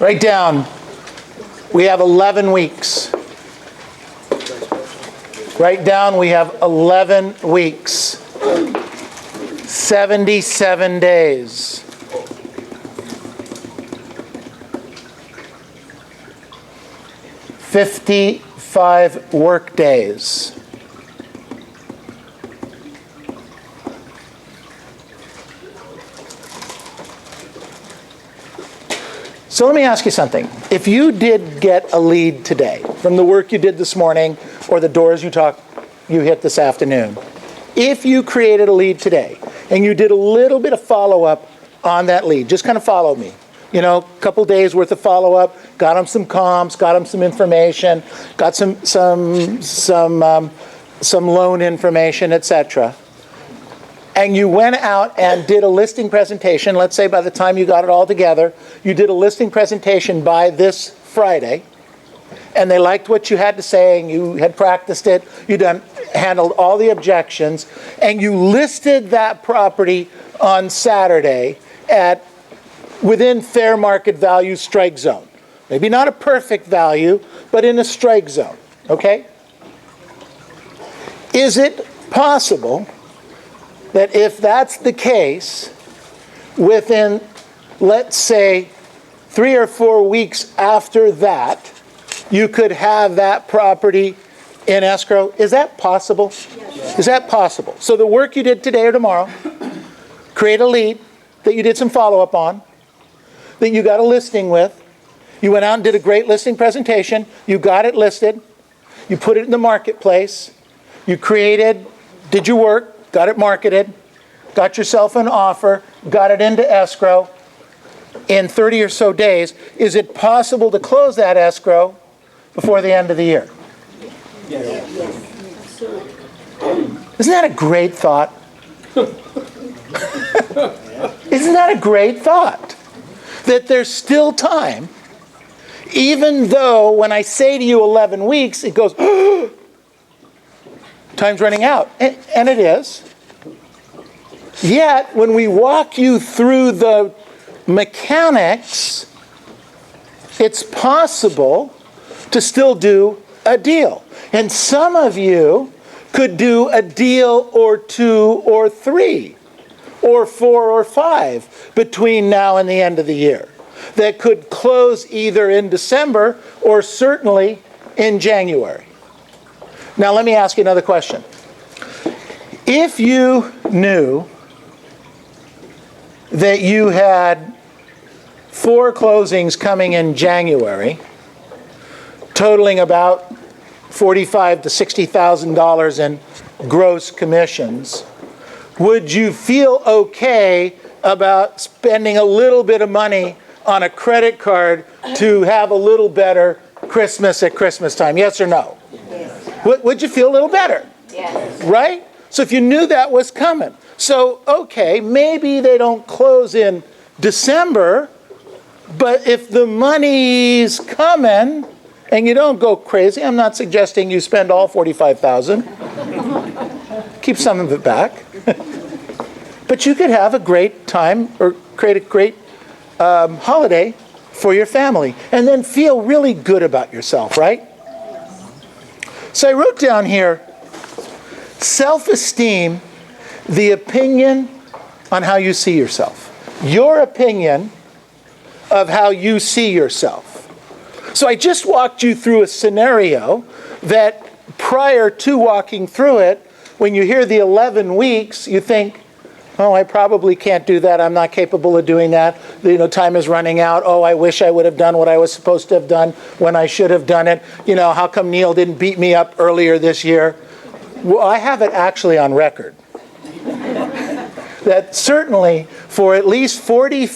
Write down, we have 11 weeks. Write down, we have 11 weeks. 77 days. 55 work days. So let me ask you something. If you did get a lead today from the work you did this morning or the doors you hit this afternoon, if you created a lead today and you did a little bit of follow-up on that lead, just kind of follow me. You know, a couple days worth of follow-up, got them some comps, got them some information, got some loan information, etc. And you went out and did a listing presentation. Let's say by the time you got it all together, you did a listing presentation by this Friday, and they liked what you had to say, and you had practiced it, handled all the objections, and you listed that property on Saturday at within fair market value strike zone. Maybe not a perfect value, but in a strike zone, okay? Is it possible that if that's the case, within, let's say, 3 or 4 weeks after that, you could have that property in escrow? Is that possible? Yes. Is that possible? So the work you did today or tomorrow, create a lead that you did some follow-up on, that you got a listing with, you went out and did a great listing presentation, you got it listed, you put it in the marketplace, you did your work, got it marketed, got yourself an offer, got it into escrow in 30 or so days. Is it possible to close that escrow before the end of the year? Yes. Isn't that a great thought? Isn't that a great thought? That there's still time, even though when I say to you 11 weeks, it goes, time's running out. And it is. Yet, when we walk you through the mechanics, it's possible to still do a deal. And some of you could do a deal or 2 or 3 or 4 or 5 between now and the end of the year that could close either in December or certainly in January. Now let me ask you another question. If you knew that you had 4 closings coming in January, totaling about $45,000 to $60,000 in gross commissions, would you feel okay about spending a little bit of money on a credit card to have a little better Christmas at Christmas time? Yes or no? Yes. Would you feel a little better? Yes. Right? So if you knew that was coming. So, okay, maybe they don't close in December, but if the money's coming and you don't go crazy, I'm not suggesting you spend all $45,000. Keep some of it back. But you could have a great time or create a great holiday for your family and then feel really good about yourself, right? So I wrote down here, self-esteem, the opinion on how you see yourself. Your opinion of how you see yourself. So I just walked you through a scenario that prior to walking through it, when you hear the 11 weeks, you think, oh, I probably can't do that. I'm not capable of doing that. Time is running out. Oh, I wish I would have done what I was supposed to have done when I should have done it. How come Neil didn't beat me up earlier this year? Well, I have it actually on record. That certainly for at least 40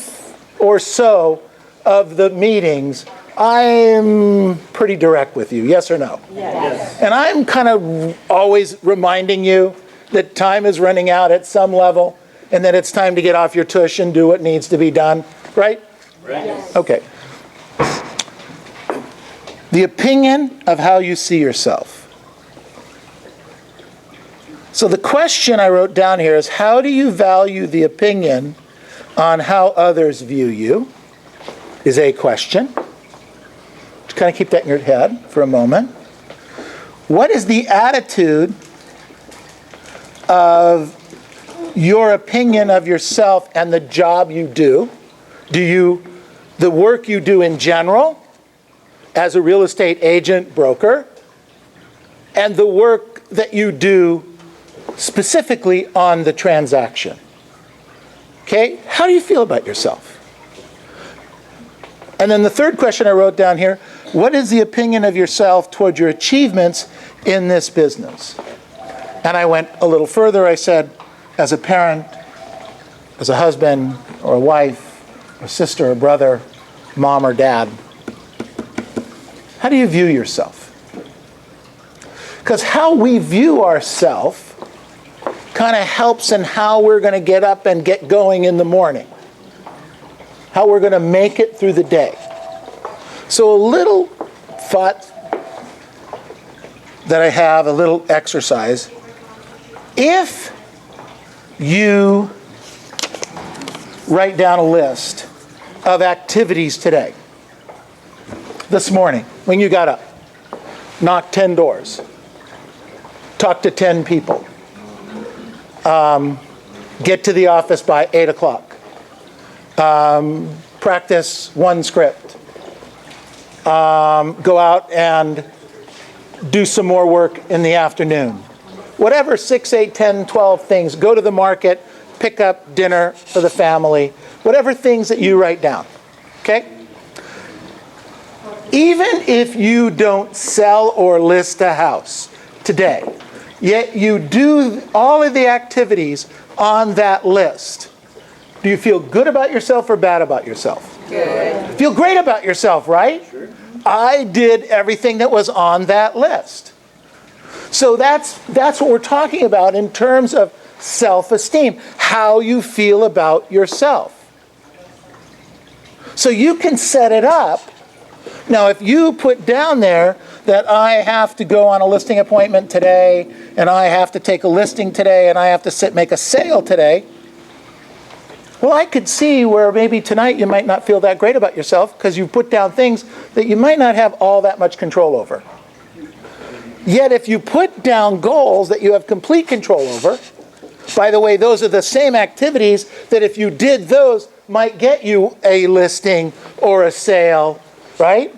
or so of the meetings, I'm pretty direct with you. Yes or no? Yes. And I'm kind of always reminding you that time is running out at some level and that it's time to get off your tush and do what needs to be done. Right? Right. Yes. Okay. The opinion of how you see yourself. So the question I wrote down here is, how do you value the opinion on how others view you? is a question. Just kind of keep that in your head for a moment. What is the attitude of your opinion of yourself and the job you do? The work you do in general, as a real estate agent, broker, and the work that you do specifically on the transaction. Okay, how do you feel about yourself? And then the third question I wrote down here, what is the opinion of yourself toward your achievements in this business? And I went a little further. I said, as a parent, as a husband or a wife, or sister or brother, mom or dad, how do you view yourself? Because how we view ourselves kind of helps in how we're going to get up and get going in the morning. How we're going to make it through the day. So a little thought that I have, a little exercise. If you write down a list of activities today, this morning, when you got up, knocked 10 doors, talked to 10 people, get to the office by 8 o'clock, practice one script, go out and do some more work in the afternoon. Whatever, 6, 8, 10, 12 things, go to the market, pick up dinner for the family, whatever things that you write down, okay? Even if you don't sell or list a house today, yet you do all of the activities on that list, do you feel good about yourself or bad about yourself? Good. Feel great about yourself, right? Sure. I did everything that was on that list. So that's what we're talking about in terms of self-esteem, how you feel about yourself. So you can set it up. Now, if you put down there that I have to go on a listing appointment today, and I have to take a listing today, and I have to make a sale today, well, I could see where maybe tonight you might not feel that great about yourself because you put down things that you might not have all that much control over. Yet if you put down goals that you have complete control over, by the way, those are the same activities that if you did those might get you a listing or a sale, right?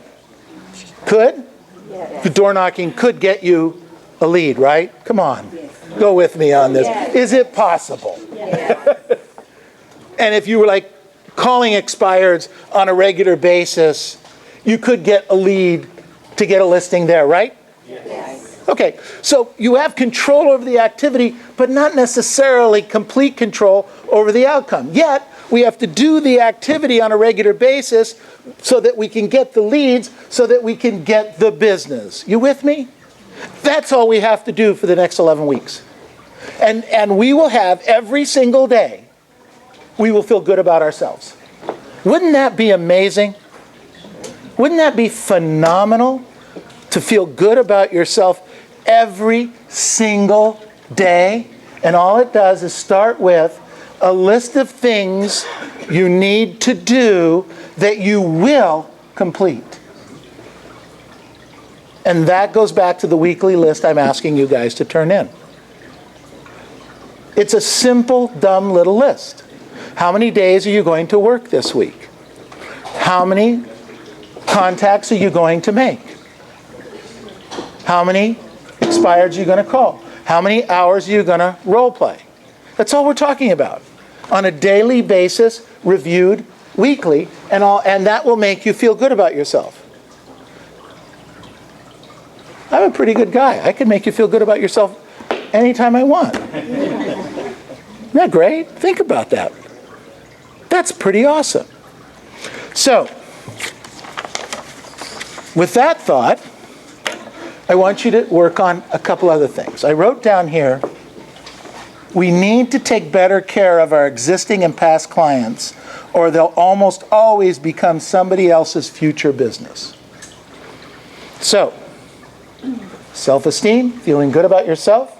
Could? Yes. The door knocking could get you a lead, right? Come on. Yes. Go with me on this. Yes. Is it possible? Yes. And if you were like calling expireds on a regular basis, you could get a lead to get a listing there, right? Yes. Okay, so you have control over the activity, but not necessarily complete control over the outcome. Yet, we have to do the activity on a regular basis so that we can get the leads, so that we can get the business. You with me? That's all we have to do for the next 11 weeks. And we will have every single day, we will feel good about ourselves. Wouldn't that be amazing? Wouldn't that be phenomenal to feel good about yourself every single day? And all it does is start with a list of things you need to do that you will complete. And that goes back to the weekly list I'm asking you guys to turn in. It's a simple, dumb little list. How many days are you going to work this week? How many contacts are you going to make? How many expireds are you going to call? How many hours are you going to role play? That's all we're talking about. On a daily basis, reviewed weekly, and that will make you feel good about yourself. I'm a pretty good guy. I can make you feel good about yourself anytime I want. Isn't that great? Think about that. That's pretty awesome. So, with that thought, I want you to work on a couple other things. I wrote down here, we need to take better care of our existing and past clients, or they'll almost always become somebody else's future business. So, self-esteem, feeling good about yourself.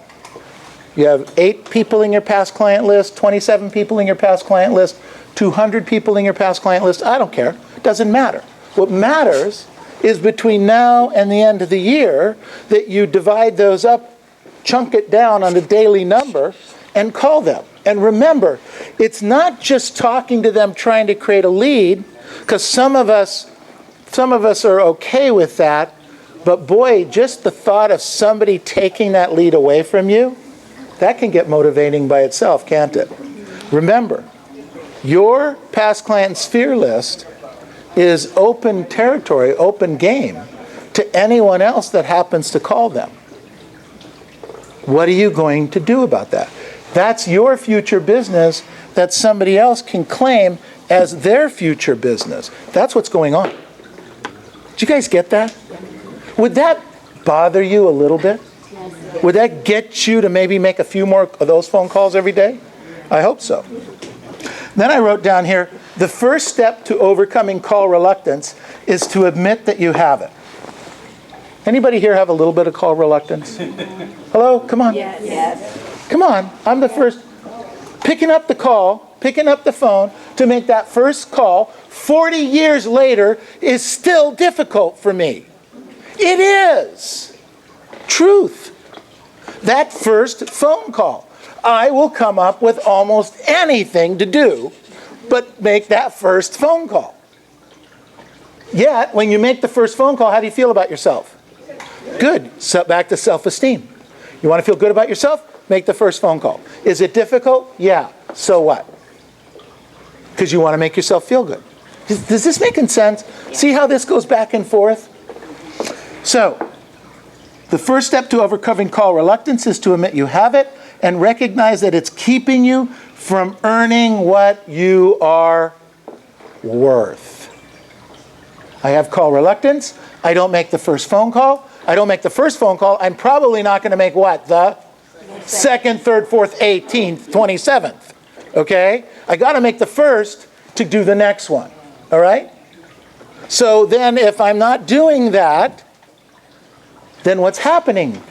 You have 8 people in your past client list, 27 people in your past client list, 200 people in your past client list. I don't care. It doesn't matter. What matters is between now and the end of the year that you divide those up, chunk it down on a daily number, and call them. And remember, it's not just talking to them trying to create a lead, because some of us are okay with that, but boy, just the thought of somebody taking that lead away from you, that can get motivating by itself, can't it? Remember, your past client sphere list is open territory, open game to anyone else that happens to call them. What are you going to do about that? That's your future business that somebody else can claim as their future business. That's what's going on. Did you guys get that? Would that bother you a little bit? Would that get you to maybe make a few more of those phone calls every day? I hope so. Then I wrote down here, the first step to overcoming call reluctance is to admit that you have it. Anybody here have a little bit of call reluctance? Hello? Come on. Yes. Come on. I'm the first. Picking up the call, picking up the phone to make that first call 40 years later is still difficult for me. It is. Truth. That first phone call. I will come up with almost anything to do but make that first phone call. Yet, when you make the first phone call, how do you feel about yourself? Good. So back to self-esteem. You want to feel good about yourself? Make the first phone call. Is it difficult? Yeah. So what? Because you want to make yourself feel good. Does this make sense? See how this goes back and forth? So, the first step to overcoming call reluctance is to admit you have it and recognize that it's keeping you from earning what you are worth. I have call reluctance. I don't make the first phone call. I don't make the first phone call. I'm probably not going to make what? The second, third, fourth, 18th, 27th. Okay? I got to make the first to do the next one. All right? So then if I'm not doing that, then what's happening?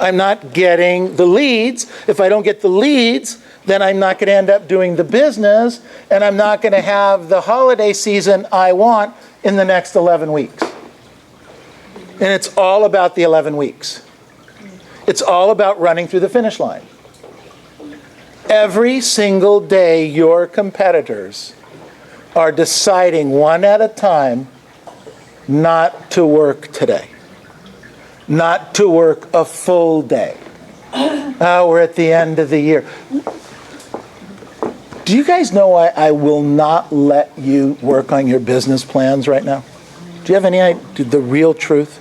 I'm not getting the leads. If I don't get the leads, then I'm not going to end up doing the business, and I'm not going to have the holiday season I want in the next 11 weeks. And it's all about the 11 weeks. It's all about running through the finish line. Every single day, your competitors are deciding one at a time not to work today. Not to work a full day. We're at the end of the year. Do you guys know why I will not let you work on your business plans right now? Do you have any idea the real truth?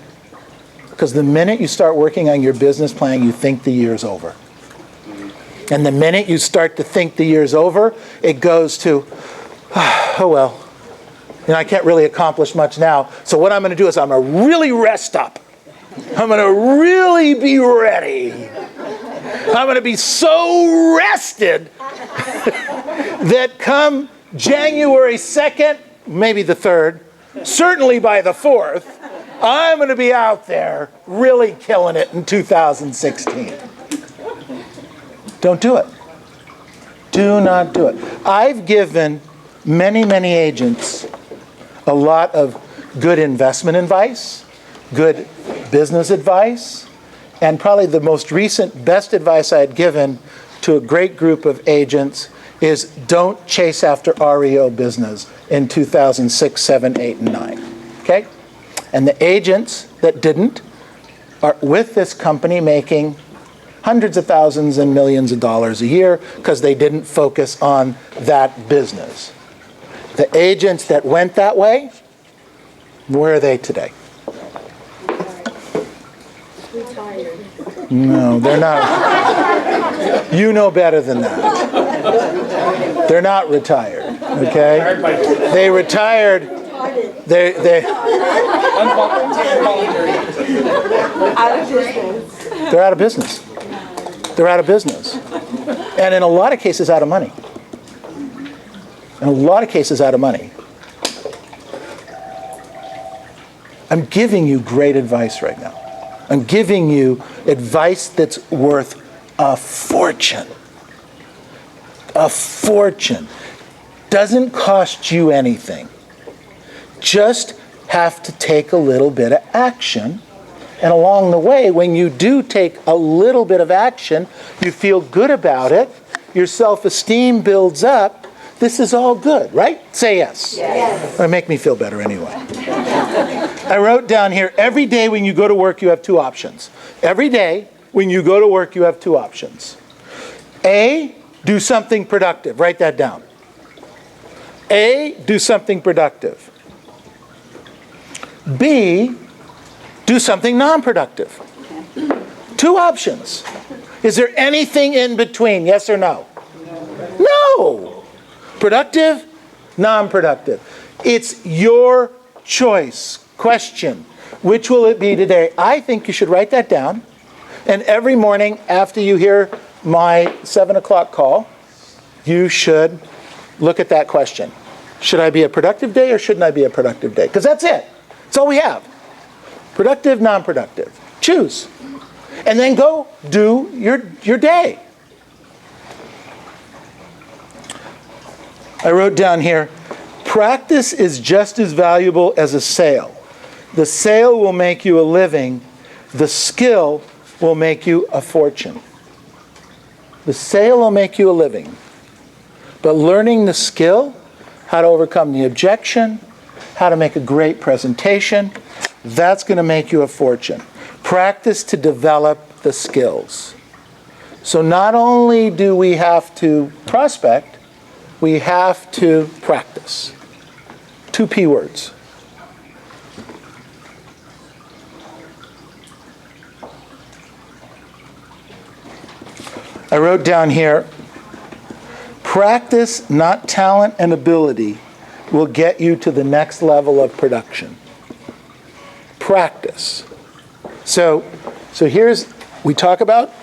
Because the minute you start working on your business plan, you think the year's over. And the minute you start to think the year's over, it goes to, oh well, I can't really accomplish much now. So what I'm going to do is I'm going to really rest up. I'm going to really be ready. I'm going to be so rested that come January 2nd, maybe the 3rd, certainly by the 4th, I'm going to be out there really killing it in 2016. Don't do it. Do not do it. I've given many, many agents a lot of good investment advice, good business advice, and probably the most recent best advice I had given to a great group of agents is don't chase after REO business in 2006, 7, 8, and 9. Okay? And the agents that didn't are with this company making hundreds of thousands and millions of dollars a year because they didn't focus on that business. The agents that went that way, where are they today? Retired. No, they're not. You know better than that. They're not retired, okay? They retired. They're out of business. They're out of business. And in a lot of cases, out of money. In a lot of cases, out of money. I'm giving you great advice right now. I'm giving you advice that's worth a fortune. A fortune. Doesn't cost you anything. just have to take a little bit of action. And along the way, when you do take a little bit of action, you feel good about it, your self-esteem builds up. This is all good, right? Say yes. Yes. It'll make me feel better anyway. I wrote down here, every day when you go to work, you have two options. Every day when you go to work, you have two options. A, do something productive. Write that down. A, do something productive. B, do something non-productive. Two options. Is there anything in between? Yes or no? No. Productive, non-productive. It's your choice. Question. Which will it be today? I think you should write that down. And every morning after you hear my 7 o'clock call, you should look at that question. Should I be a productive day or shouldn't I be a productive day? Because that's it. That's all we have. Productive, non-productive. Choose. And then go do your day. I wrote down here, practice is just as valuable as a sale. The sale will make you a living. The skill will make you a fortune. The sale will make you a living. But learning the skill, how to overcome the objection, how to make a great presentation, that's going to make you a fortune. Practice to develop the skills. So not only do we have to prospect, we have to practice. 2 P words. I wrote down here, practice, not talent and ability, will get you to the next level of production. Practice. So we talk about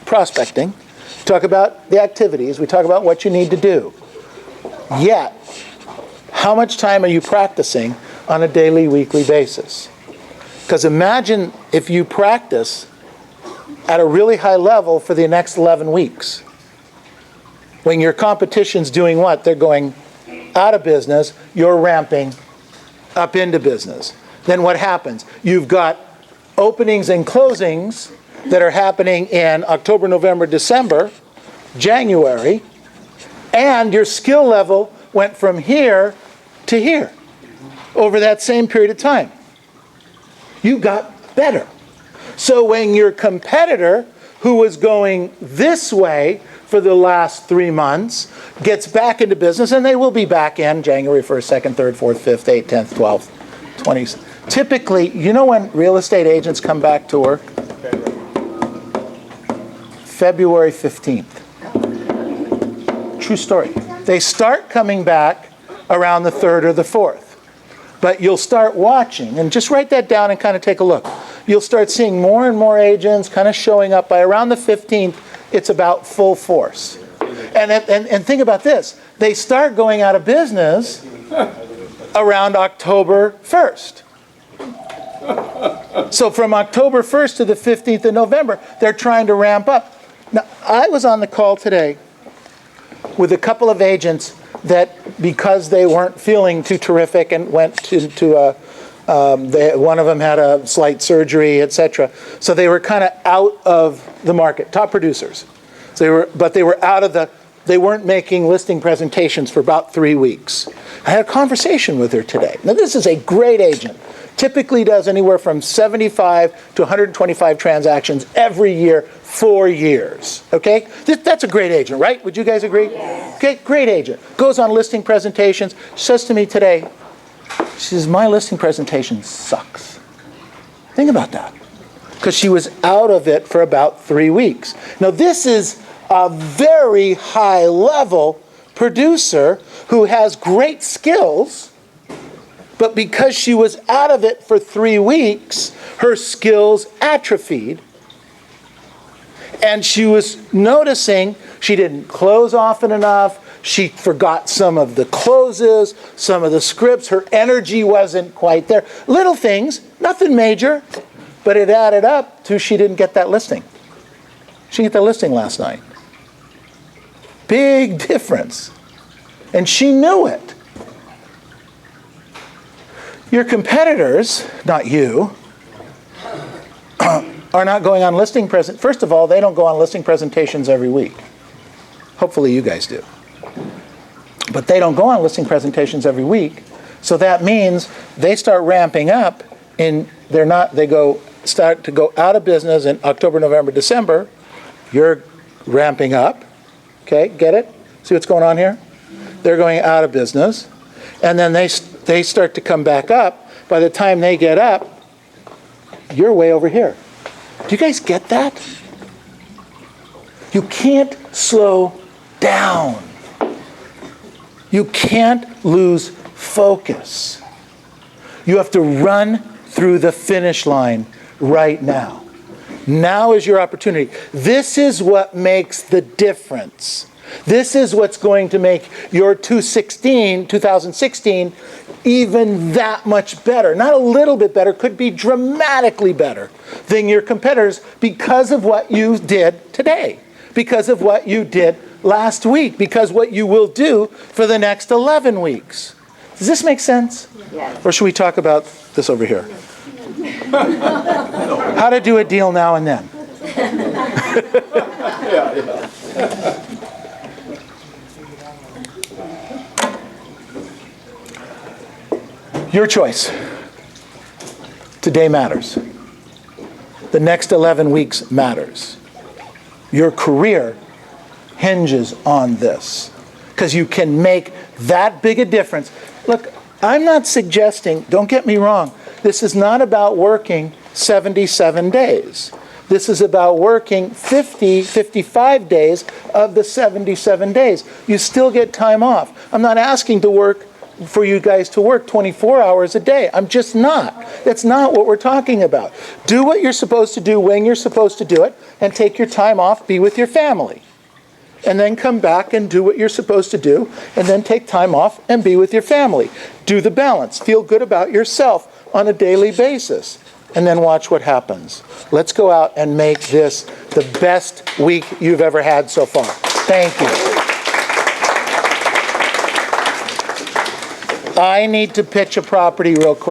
prospecting, we talk about the activities, we talk about what you need to do. Yet, how much time are you practicing on a daily, weekly basis? Because imagine if you practice at a really high level for the next 11 weeks. When your competition's doing what? They're going out of business, you're ramping up into business. Then what happens? You've got openings and closings that are happening in October, November, December, January, and your skill level went from here to here over that same period of time. You got better. So when your competitor, who was going this way for the last 3 months, gets back into business, and they will be back in January 1st, 2nd, 3rd, 4th, 5th, 8th, 10th, 12th, 20th. Typically, you know when real estate agents come back to work? February 15th. True story. They start coming back around the 3rd or the 4th. But you'll start watching, and just write that down and kind of take a look. You'll start seeing more and more agents kind of showing up. By around the 15th, it's about full force. And think about this. They start going out of business around October 1st. So from October 1st to the 15th of November, they're trying to ramp up. Now, I was on the call today with a couple of agents that, because they weren't feeling too terrific and went one of them had a slight surgery, etc. So they were kind of out of the market, top producers. So they weren't making listing presentations for about 3 weeks. I had a conversation with her today. Now this is a great agent. Typically does anywhere from 75 to 125 transactions every year, 4 years. Okay? That's a great agent, right? Would you guys agree? Yes. Okay, great agent. Goes on listing presentations. She says to me today, she says, my listing presentation sucks. Think about that. Because she was out of it for about 3 weeks. Now this is a very high level producer who has great skills, but because she was out of it for 3 weeks, her skills atrophied. And she was noticing she didn't close often enough. She forgot some of the closes, some of the scripts. Her energy wasn't quite there. Little things, nothing major, but it added up to she didn't get that listing. She didn't get that listing last night. Big difference. And she knew it. Your competitors, not you, are not going on listing present. First of all, they don't go on listing presentations every week. Hopefully you guys do. But they don't go on listing presentations every week. So that means they start ramping up start to go out of business in October, November, December. You're ramping up. Okay, get it? See what's going on here? They're going out of business. And then they start to come back up. By the time they get up, you're way over here. Do you guys get that? You can't slow down. You can't lose focus. You have to run through the finish line right now. Now is your opportunity. This is what makes the difference. This is what's going to make your 2016, even that much better. Not a little bit better, could be dramatically better than your competitors because of what you did today, because of what you did last week, because what you will do for the next 11 weeks. Does this make sense? Yes. Or should we talk about this over here? How to do a deal now and then. Your choice. Today matters. The next 11 weeks matters. Your career hinges on this because you can make that big a difference. Look, I'm not suggesting, don't get me wrong, this is not about working 77 days. This is about working 50, 55 days of the 77 days. You still get time off. I'm not asking for you guys to work 24 hours a day. I'm just not. That's not what we're talking about. Do what you're supposed to do when you're supposed to do it, and take your time off, be with your family. And then come back and do what you're supposed to do, and then take time off and be with your family. Do the balance. Feel good about yourself on a daily basis. And then watch what happens. Let's go out and make this the best week you've ever had so far. Thank you. I need to pitch a property real quick.